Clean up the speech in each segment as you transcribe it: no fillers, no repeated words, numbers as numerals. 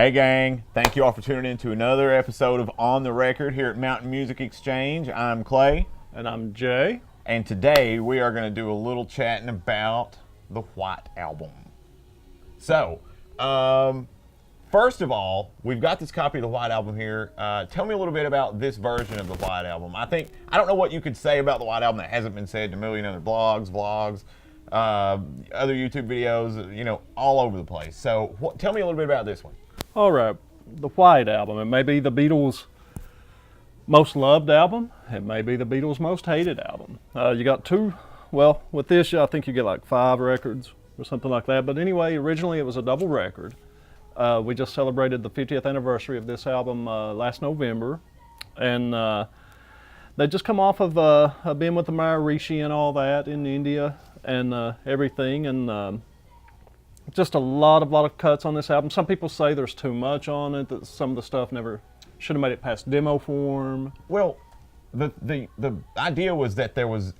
Hey gang, thank you all for tuning in to another episode of On the Record here at Mountain Music Exchange. I'm Clay. And I'm Jay. And today we are going to do a little chatting about the White Album. So, first of all, we've got this copy of the White Album here. Tell me a little bit about this version of the White Album. I don't know what you could say about the White Album that hasn't been said in a million other blogs, vlogs, other YouTube videos, all over the place. So tell me a little bit about this one. All right, the White Album. It may be the Beatles' most loved album. It may be the Beatles' most hated album. You got two, well, with this, I think you get like 5 records or something like that. But anyway, originally it was a double record. We just celebrated the 50th anniversary of this album last November. And they just come off of being with the Maharishi and all that in India and everything. And just a lot of cuts on this album. Some people say there's too much on it, that some of the stuff never should have made it past demo form. Well, the idea was that it was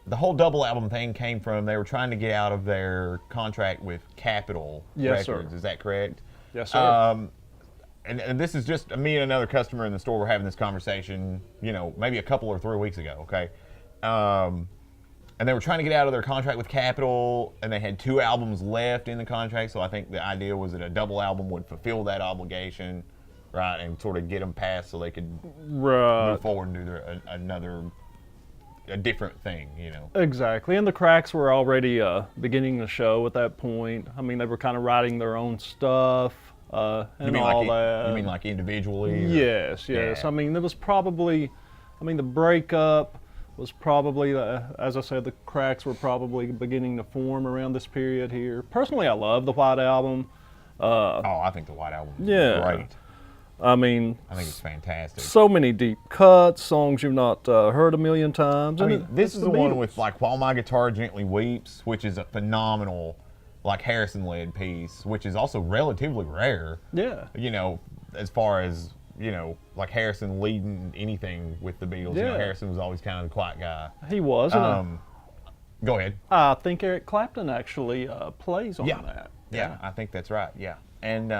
the whole double album thing came from they were trying to get out of their contract with Capitol Records. Sir. Is that correct? Yes, sir. And this is just me and another customer in the store were having this conversation, maybe a couple or 3 weeks ago, okay? And they were trying to get out of their contract with Capitol, and they had 2 albums left in the contract, so I think the idea was that a double album would fulfill that obligation, right, and sort of get them past so they could move forward and do a different thing, Exactly, and the cracks were already beginning to show at that point. I mean, they were kind of writing their own stuff and all that. You mean like individually? Yes. Yeah. I mean, there was probably, the breakup was probably, as I said, the cracks were probably beginning to form around this period here. Personally, I love the White Album. I think the White Album is great. I think it's fantastic. So many deep cuts, songs you've not heard a million times. This is the one with like "While My Guitar Gently Weeps," which is a phenomenal, like Harrison-led piece, which is also relatively rare. Yeah. As far as like Harrison leading anything with the Beatles. Yeah. Harrison was always kind of the quiet guy. He was. Go ahead. I think Eric Clapton actually plays on that. Yeah, I think that's right. Yeah, and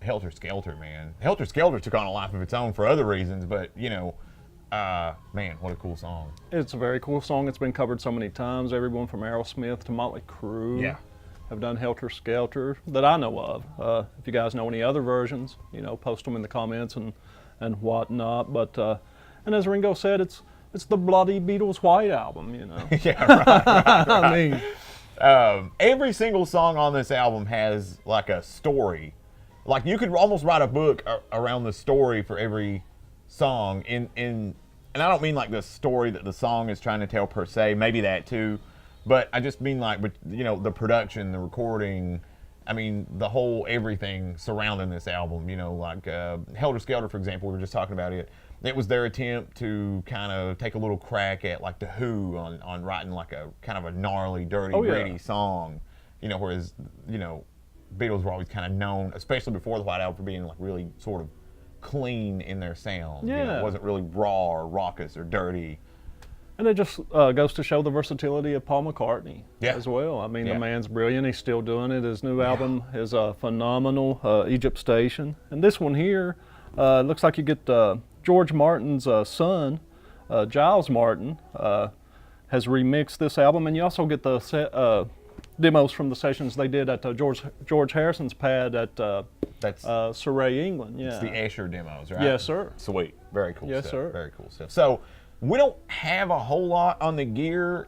Helter Skelter, man. Helter Skelter took on a life of its own for other reasons, but man, what a cool song. It's a very cool song. It's been covered so many times. Everyone from Aerosmith to Motley Crue have done Helter Skelter that I know of. If you guys know any other versions, post them in the comments and whatnot. But and as Ringo said, it's the bloody Beatles White Album, Yeah, right. I mean, every single song on this album has like a story. Like you could almost write a book around the story for every song. And I don't mean like the story that the song is trying to tell per se. Maybe that too. But I just mean like, the production, the recording, the whole everything surrounding this album, like Helter Skelter, for example, we were just talking about it. It was their attempt to kind of take a little crack at like The Who on writing like a kind of a gnarly, dirty, gritty song, whereas, Beatles were always kind of known, especially before the White Album, for being like really sort of clean in their sound. Yeah. It wasn't really raw or raucous or dirty. and it just goes to show the versatility of Paul McCartney as well. The man's brilliant. He's still doing it. His new album is phenomenal, Egypt Station. And this one here, looks like you get George Martin's son, Giles Martin, has remixed this album. And you also get the demos from the sessions they did at George Harrison's pad at Surrey, England. Yeah. It's the Escher demos, right? Yes, sir. Sweet. Very cool stuff. Yes, sir. Very cool stuff. So we don't have a whole lot on the gear.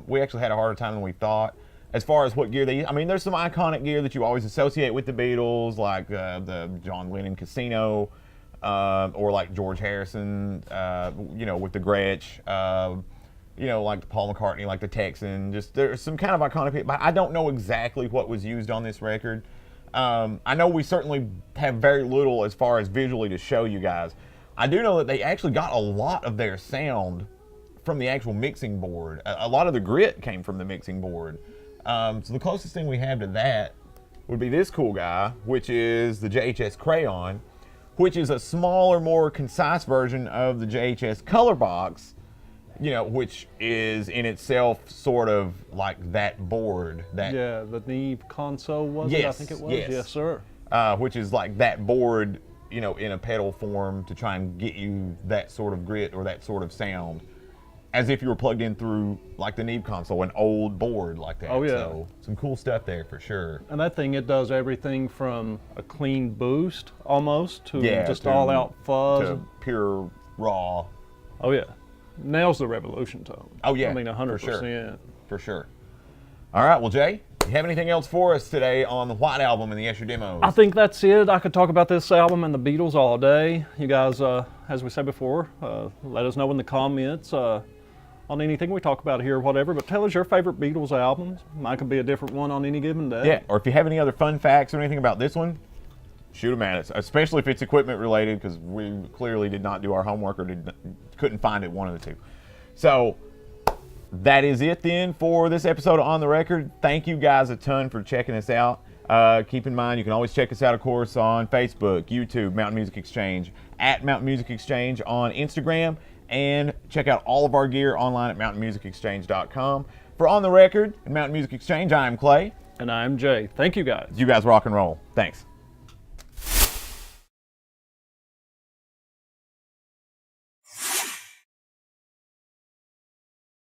We actually had a harder time than we thought as far as what gear they use. There's some iconic gear that you always associate with the Beatles, like the John Lennon Casino, or like George Harrison, with the Gretsch. Like the Paul McCartney, like the Texan. Just there's some kind of iconic, but I don't know exactly what was used on this record. I know we certainly have very little as far as visually to show you guys. I do know that they actually got a lot of their sound from the actual mixing board. A lot of the grit came from the mixing board. So the closest thing we have to that would be this cool guy, which is the JHS Crayon, which is a smaller, more concise version of the JHS Color Box, which is in itself sort of like that board. The Neve console was it? I think it was. Yes, sir. which is like that board, you know, in a pedal form to try and get you that sort of grit or that sort of sound, as if you were plugged in through like the Neve console, an old board like that. Oh, yeah. So some cool stuff there for sure. And that thing, it does everything from a clean boost almost to just to- all out fuzz. to pure raw. Oh yeah, nails the Revolution tone. Oh yeah, I mean for sure. 100%. For sure. All right, well, Jay, you have anything else for us today on the White Album and the Escher demos? I think that's it. I could talk about this album and the Beatles all day. You guys, as we said before, let us know in the comments on anything we talk about here or whatever, but tell us your favorite Beatles albums. Mine could be a different one on any given day. Yeah, or if you have any other fun facts or anything about this one, shoot them at us, especially if it's equipment related, because we clearly did not do our homework or couldn't find it, one of the two. So that is it then for this episode of On the Record. Thank you guys a ton for checking us out. Keep in mind, you can always check us out, of course, on Facebook, YouTube, Mountain Music Exchange, at Mountain Music Exchange on Instagram, and check out all of our gear online at mountainmusicexchange.com. For On the Record and Mountain Music Exchange, I am Clay. And I'm Jay. Thank you guys. You guys rock and roll. Thanks.